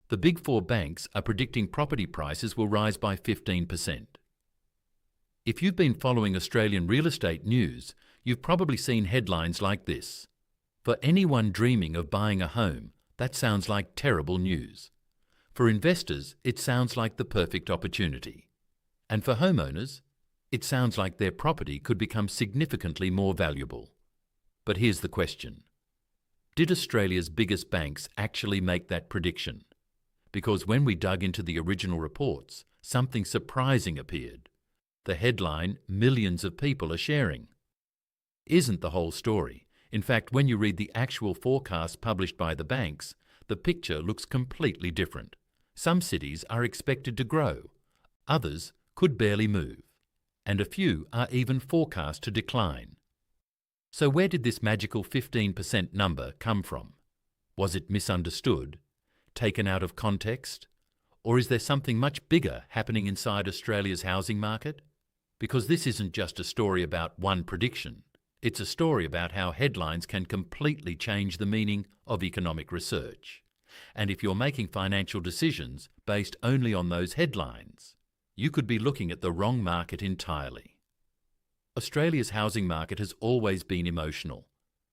The big four banks are predicting property prices will rise by 15%. If you've been following Australian real estate news, you've probably seen headlines like this. For anyone dreaming of buying a home, that sounds like terrible news. For investors, it sounds like the perfect opportunity. And for homeowners, it sounds like their property could become significantly more valuable. But here's the question. Did Australia's biggest banks actually make that prediction? Because when we dug into the original reports, something surprising appeared. The headline, "Millions of people are sharing," isn't the whole story. In fact, when you read the actual forecasts published by the banks, the picture looks completely different. Some cities are expected to grow, others could barely move, and a few are even forecast to decline. So where did this magical 15% number come from? Was it misunderstood, taken out of context, or is there something much bigger happening inside Australia's housing market? Because this isn't just a story about one prediction. It's a story about how headlines can completely change the meaning of economic research. And if you're making financial decisions based only on those headlines, you could be looking at the wrong market entirely. Australia's housing market has always been emotional.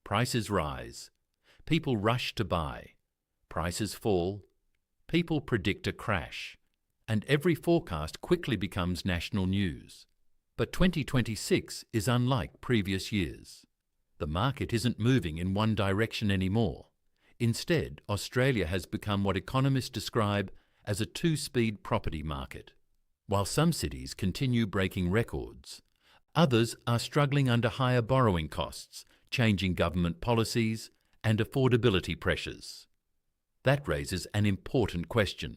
Prices rise. People rush to buy. Prices fall. People predict a crash. And every forecast quickly becomes national news. But 2026 is unlike previous years. The market isn't moving in one direction anymore. Instead, Australia has become what economists describe as a two-speed property market. While some cities continue breaking records, others are struggling under higher borrowing costs, changing government policies, and affordability pressures. That raises an important question.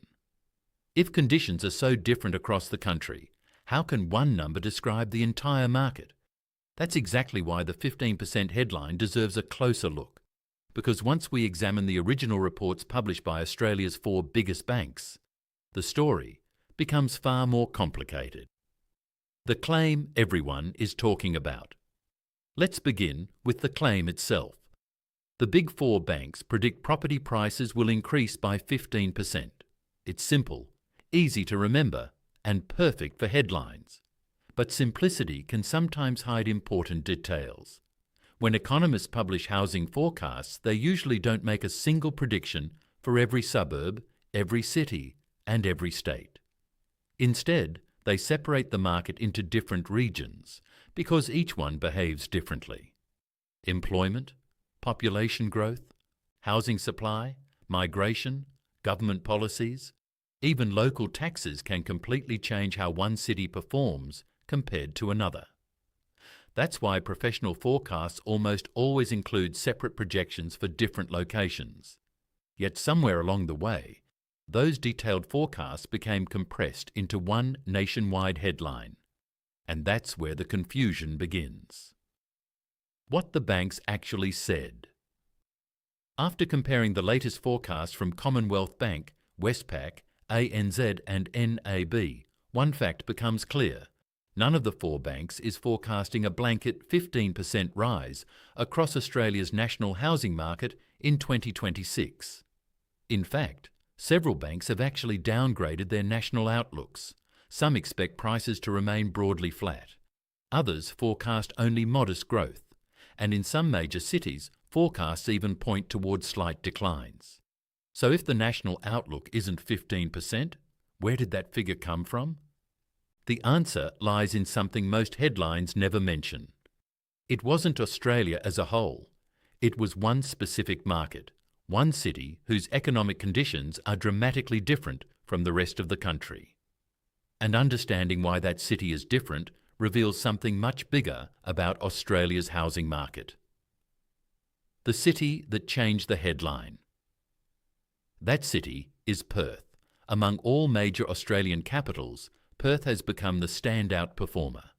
If conditions are so different across the country, how can one number describe the entire market? That's exactly why the 15% headline deserves a closer look. Because once we examine the original reports published by Australia's four biggest banks, the story becomes far more complicated. The claim everyone is talking about. Let's begin with the claim itself. The big four banks predict property prices will increase by 15%. It's simple, easy to remember, and perfect for headlines. But simplicity can sometimes hide important details. When economists publish housing forecasts, they usually don't make a single prediction for every suburb, every city, and every state. Instead, they separate the market into different regions because each one behaves differently. Employment, population growth, housing supply, migration, government policies, even local taxes can completely change how one city performs compared to another. That's why professional forecasts almost always include separate projections for different locations. Yet somewhere along the way, those detailed forecasts became compressed into one nationwide headline. And that's where the confusion begins. What the banks actually said. After comparing the latest forecasts from Commonwealth Bank, Westpac, ANZ and NAB, one fact becomes clear. None of the four banks is forecasting a blanket 15% rise across Australia's national housing market in 2026. In fact, several banks have actually downgraded their national outlooks. Some expect prices to remain broadly flat. Others forecast only modest growth. And in some major cities, forecasts even point towards slight declines. So if the national outlook isn't 15%, where did that figure come from? The answer lies in something most headlines never mention. It wasn't Australia as a whole. It was one specific market, one city whose economic conditions are dramatically different from the rest of the country. And understanding why that city is different reveals something much bigger about Australia's housing market. The city that changed the headline. That city is Perth. Among all major Australian capitals, Perth has become the standout performer.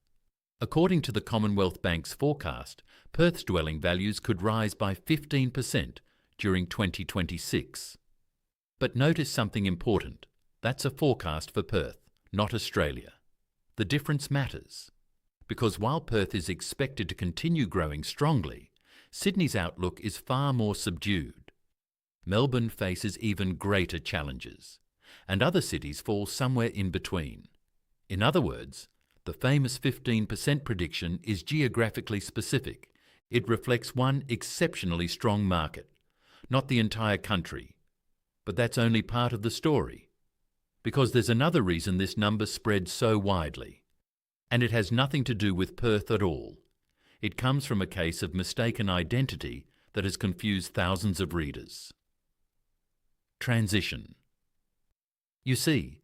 According to the Commonwealth Bank's forecast, Perth's dwelling values could rise by 15% during 2026. But notice something important. That's a forecast for Perth, not Australia. The difference matters. Because while Perth is expected to continue growing strongly, Sydney's outlook is far more subdued. Melbourne faces even greater challenges, and other cities fall somewhere in between. In other words, the famous 15% prediction is geographically specific. It reflects one exceptionally strong market, not the entire country. But that's only part of the story, because there's another reason this number spreads so widely. And it has nothing to do with Perth at all. It comes from a case of mistaken identity that has confused thousands of readers. Transition. You see,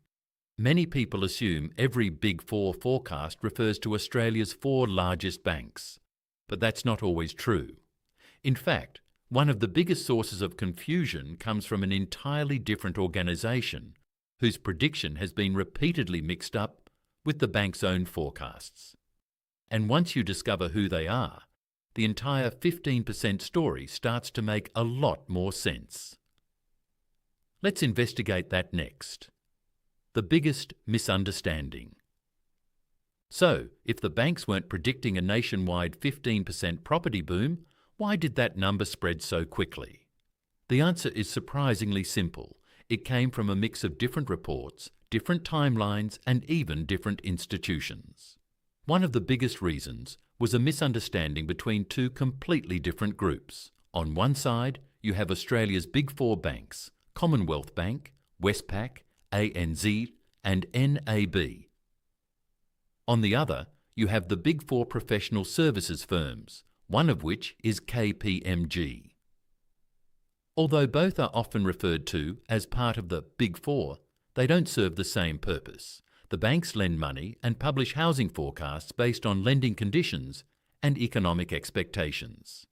many people assume every Big Four forecast refers to Australia's 4 largest banks, but that's not always true. In fact, one of the biggest sources of confusion comes from an entirely different organisation whose prediction has been repeatedly mixed up with the bank's own forecasts. And once you discover who they are, the entire 15% story starts to make a lot more sense. Let's investigate that next. The biggest misunderstanding. So, if the banks weren't predicting a nationwide 15% property boom, why did that number spread so quickly? The answer is surprisingly simple. It came from a mix of different reports, different timelines, and even different institutions. One of the biggest reasons was a misunderstanding between 2 completely different groups. On one side, you have Australia's Big Four banks, Commonwealth Bank, Westpac, ANZ, and NAB. On the other, you have the Big Four professional services firms, one of which is KPMG. Although both are often referred to as part of the Big Four, they don't serve the same purpose. The banks lend money and publish housing forecasts based on lending conditions and economic expectations.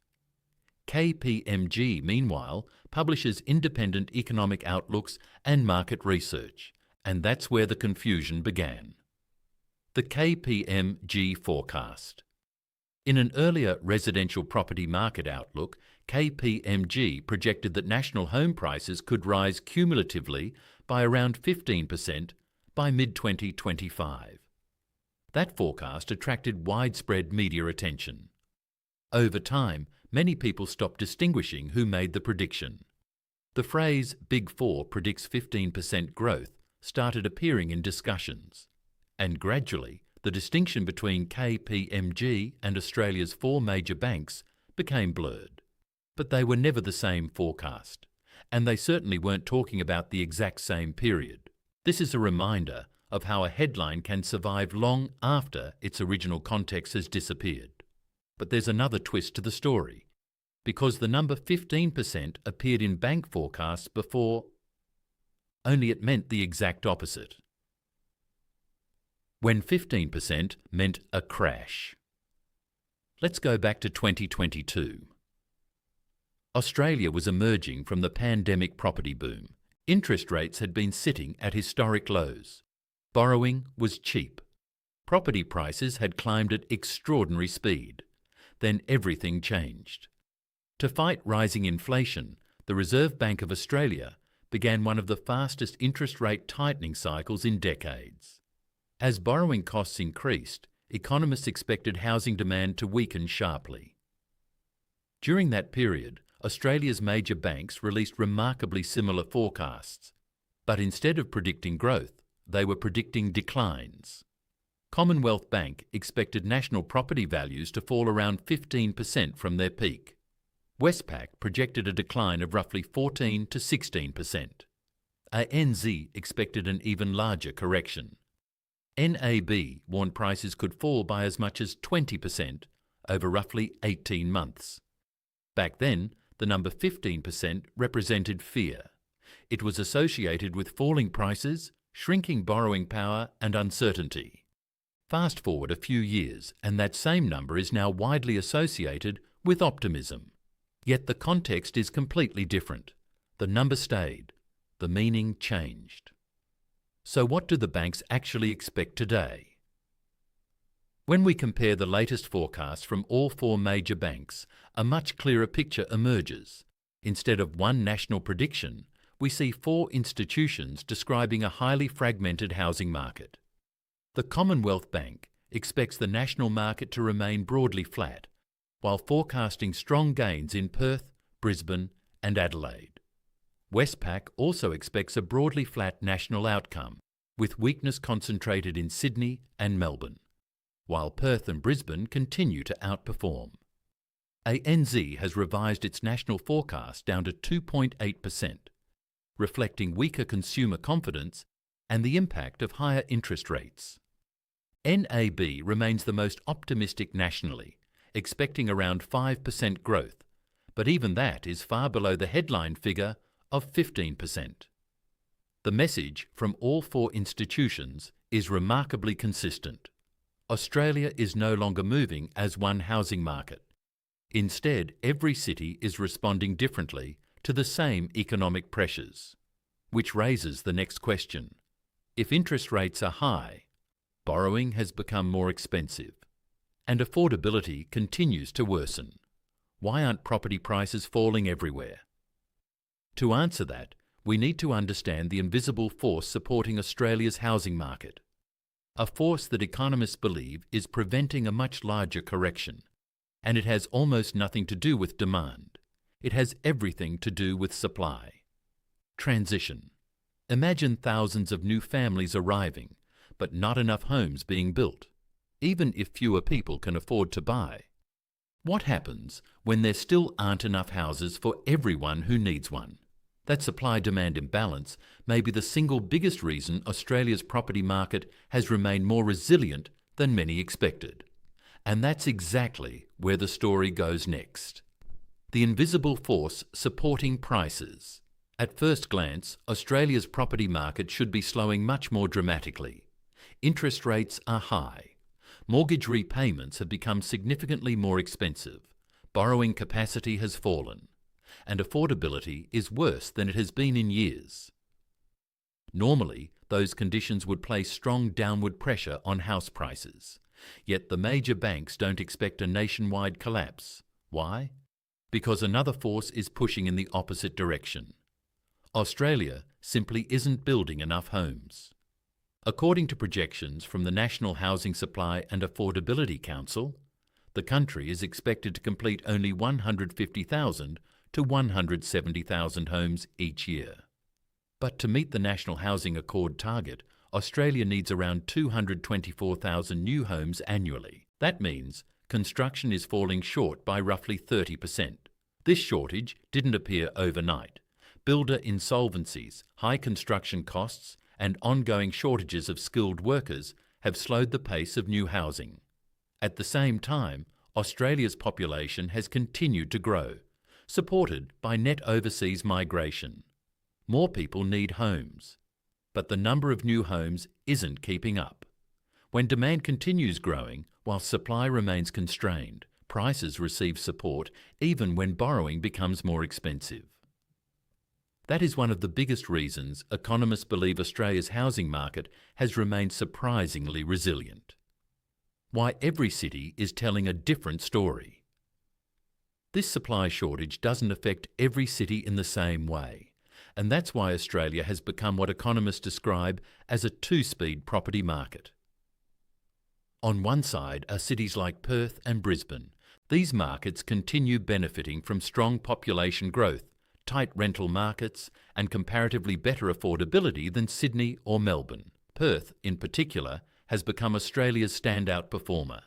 KPMG, meanwhile, publishes independent economic outlooks and market research, and that's where the confusion began. The KPMG forecast. In an earlier residential property market outlook, KPMG projected that national home prices could rise cumulatively by around 15% by mid-2025. That forecast attracted widespread media attention. Over time, many people stopped distinguishing who made the prediction. The phrase Big Four predicts 15% growth started appearing in discussions, and gradually the distinction between KPMG and Australia's 4 major banks became blurred. But they were never the same forecast, and they certainly weren't talking about the exact same period. This is a reminder of how a headline can survive long after its original context has disappeared. But there's another twist to the story, because the number 15% appeared in bank forecasts before, only it meant the exact opposite. When 15% meant a crash. Let's go back to 2022. Australia was emerging from the pandemic property boom. Interest rates had been sitting at historic lows. Borrowing was cheap. Property prices had climbed at extraordinary speed. Then everything changed. To fight rising inflation, the Reserve Bank of Australia began one of the fastest interest rate tightening cycles in decades. As borrowing costs increased, economists expected housing demand to weaken sharply. During that period, Australia's major banks released remarkably similar forecasts, but instead of predicting growth, they were predicting declines. Commonwealth Bank expected national property values to fall around 15% from their peak. Westpac projected a decline of roughly 14 to 16%. ANZ expected an even larger correction. NAB warned prices could fall by as much as 20% over roughly 18 months. Back then, the number 15% represented fear. It was associated with falling prices, shrinking borrowing power, and uncertainty. Fast forward a few years, and that same number is now widely associated with optimism. Yet the context is completely different. The number stayed. The meaning changed. So what do the banks actually expect today? When we compare the latest forecasts from all 4 major banks, a much clearer picture emerges. Instead of one national prediction, we see 4 institutions describing a highly fragmented housing market. The Commonwealth Bank expects the national market to remain broadly flat, while forecasting strong gains in Perth, Brisbane, and Adelaide. Westpac also expects a broadly flat national outcome, with weakness concentrated in Sydney and Melbourne, while Perth and Brisbane continue to outperform. ANZ has revised its national forecast down to 2.8%, reflecting weaker consumer confidence and the impact of higher interest rates. NAB remains the most optimistic nationally, expecting around 5% growth, but even that is far below the headline figure of 15%. The message from all four institutions is remarkably consistent. Australia is no longer moving as one housing market. Instead, every city is responding differently to the same economic pressures, which raises the next question. If interest rates are high, borrowing has become more expensive, and affordability continues to worsen, why aren't property prices falling everywhere? To answer that, we need to understand the invisible force supporting Australia's housing market, a force that economists believe is preventing a much larger correction. And it has almost nothing to do with demand. It has everything to do with supply. Transition. Imagine thousands of new families arriving, but not enough homes being built, even if fewer people can afford to buy. What happens when there still aren't enough houses for everyone who needs one? That supply-demand imbalance may be the single biggest reason Australia's property market has remained more resilient than many expected. And that's exactly where the story goes next. The invisible force supporting prices. At first glance, Australia's property market should be slowing much more dramatically. Interest rates are high. Mortgage repayments have become significantly more expensive. Borrowing capacity has fallen. And affordability is worse than it has been in years. Normally, those conditions would place strong downward pressure on house prices. Yet the major banks don't expect a nationwide collapse. Why? Because another force is pushing in the opposite direction. Australia simply isn't building enough homes. According to projections from the National Housing Supply and Affordability Council, the country is expected to complete only 150,000 to 170,000 homes each year. But to meet the National Housing Accord target, Australia needs around 224,000 new homes annually. That means construction is falling short by roughly 30%. This shortage didn't appear overnight. Builder insolvencies, high construction costs, and ongoing shortages of skilled workers have slowed the pace of new housing. At the same time, Australia's population has continued to grow, supported by net overseas migration. More people need homes. But the number of new homes isn't keeping up. When demand continues growing, while supply remains constrained, prices receive support even when borrowing becomes more expensive. That is one of the biggest reasons economists believe Australia's housing market has remained surprisingly resilient. Why every city is telling a different story. This supply shortage doesn't affect every city in the same way. And that's why Australia has become what economists describe as a two-speed property market. On one side are cities like Perth and Brisbane. These markets continue benefiting from strong population growth, tight rental markets, and comparatively better affordability than Sydney or Melbourne. Perth, in particular, has become Australia's standout performer.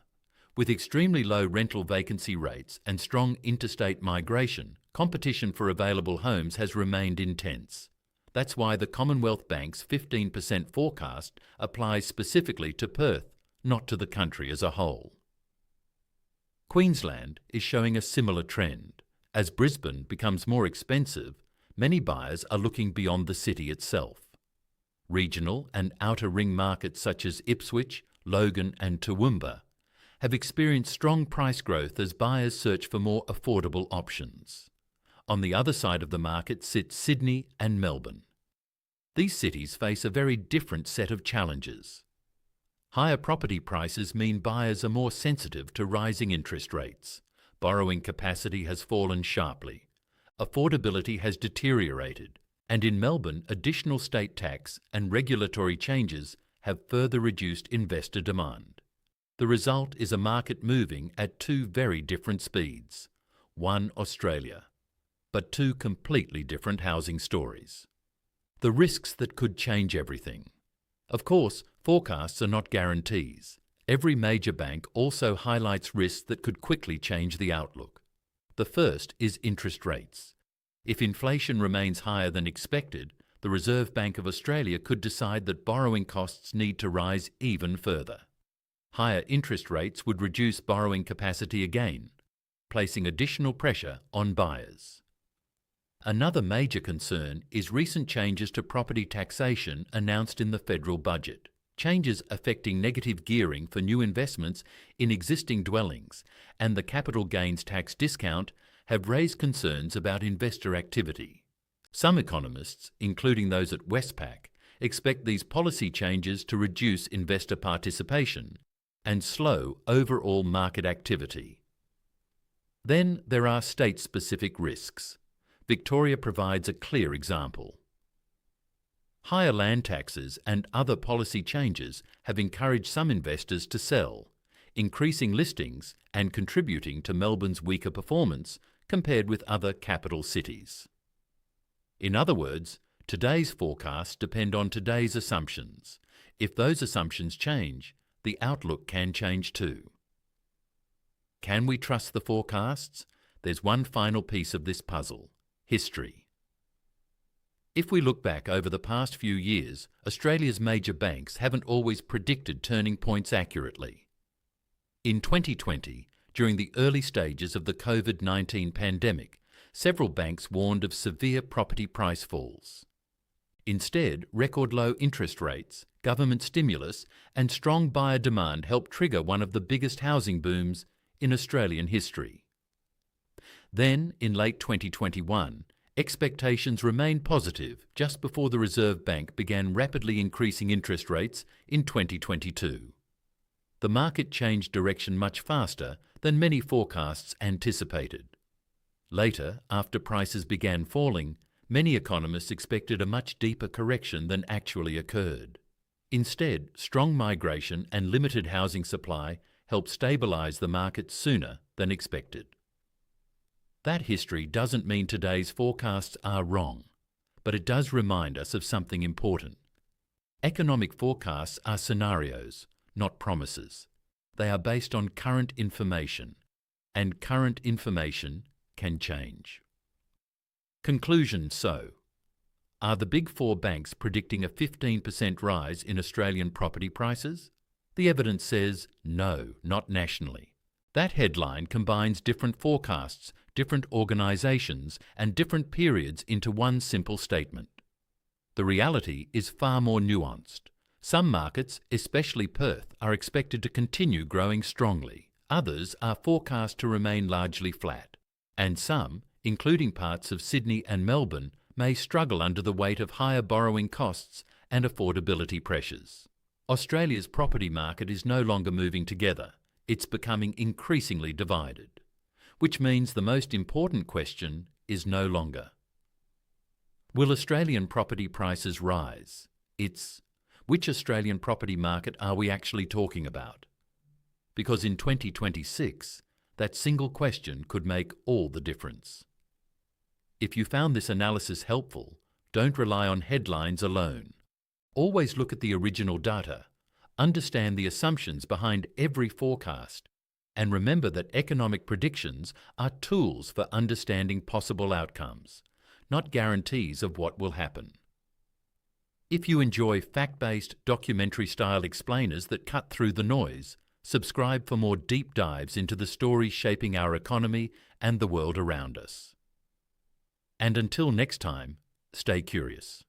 With extremely low rental vacancy rates and strong interstate migration, competition for available homes has remained intense. That's why the Commonwealth Bank's 15% forecast applies specifically to Perth, not to the country as a whole. Queensland is showing a similar trend. As Brisbane becomes more expensive, many buyers are looking beyond the city itself. Regional and outer ring markets such as Ipswich, Logan and Toowoomba have experienced strong price growth as buyers search for more affordable options. On the other side of the market sit Sydney and Melbourne. These cities face a very different set of challenges. Higher property prices mean buyers are more sensitive to rising interest rates. Borrowing capacity has fallen sharply. Affordability has deteriorated. And in Melbourne, additional state tax and regulatory changes have further reduced investor demand. The result is a market moving at two very different speeds. One Australia. but two completely different housing stories. The risks that could change everything. Of course, forecasts are not guarantees. Every major bank also highlights risks that could quickly change the outlook. The first is interest rates. If inflation remains higher than expected, the Reserve Bank of Australia could decide that borrowing costs need to rise even further. Higher interest rates would reduce borrowing capacity again, placing additional pressure on buyers. Another major concern is recent changes to property taxation announced in the federal budget. Changes affecting negative gearing for new investments in existing dwellings and the capital gains tax discount have raised concerns about investor activity. Some economists, including those at Westpac, expect these policy changes to reduce investor participation and slow overall market activity. Then there are state-specific risks. Victoria provides a clear example. Higher land taxes and other policy changes have encouraged some investors to sell, increasing listings and contributing to Melbourne's weaker performance compared with other capital cities. In other words, today's forecasts depend on today's assumptions. If those assumptions change, the outlook can change too. Can we trust the forecasts? There's one final piece of this puzzle: history. If we look back over the past few years, Australia's major banks haven't always predicted turning points accurately. In 2020, during the early stages of the COVID-19 pandemic, several banks warned of severe property price falls. Instead, record low interest rates, government stimulus, and strong buyer demand helped trigger one of the biggest housing booms in Australian history. Then, in late 2021, expectations remained positive just before the Reserve Bank began rapidly increasing interest rates in 2022. The market changed direction much faster than many forecasts anticipated. Later, after prices began falling, many economists expected a much deeper correction than actually occurred. Instead, strong migration and limited housing supply helped stabilise the market sooner than expected. That history doesn't mean today's forecasts are wrong, but it does remind us of something important. Economic forecasts are scenarios, not promises. They are based on current information, and current information can change. Conclusion: so, are the Big Four banks predicting a 15% rise in Australian property prices? The evidence says no, not nationally. That headline combines different forecasts, different organisations, and different periods into one simple statement. The reality is far more nuanced. Some markets, especially Perth, are expected to continue growing strongly. Others are forecast to remain largely flat. And some, including parts of Sydney and Melbourne, may struggle under the weight of higher borrowing costs and affordability pressures. Australia's property market is no longer moving together. It's becoming increasingly divided, which means the most important question is no longer, will Australian property prices rise? It's, which Australian property market are we actually talking about? Because in 2026, that single question could make all the difference. If you found this analysis helpful, don't rely on headlines alone. Always look at the original data, understand the assumptions behind every forecast, and remember that economic predictions are tools for understanding possible outcomes, not guarantees of what will happen. If you enjoy fact-based, documentary-style explainers that cut through the noise, subscribe for more deep dives into the stories shaping our economy and the world around us. And until next time, stay curious.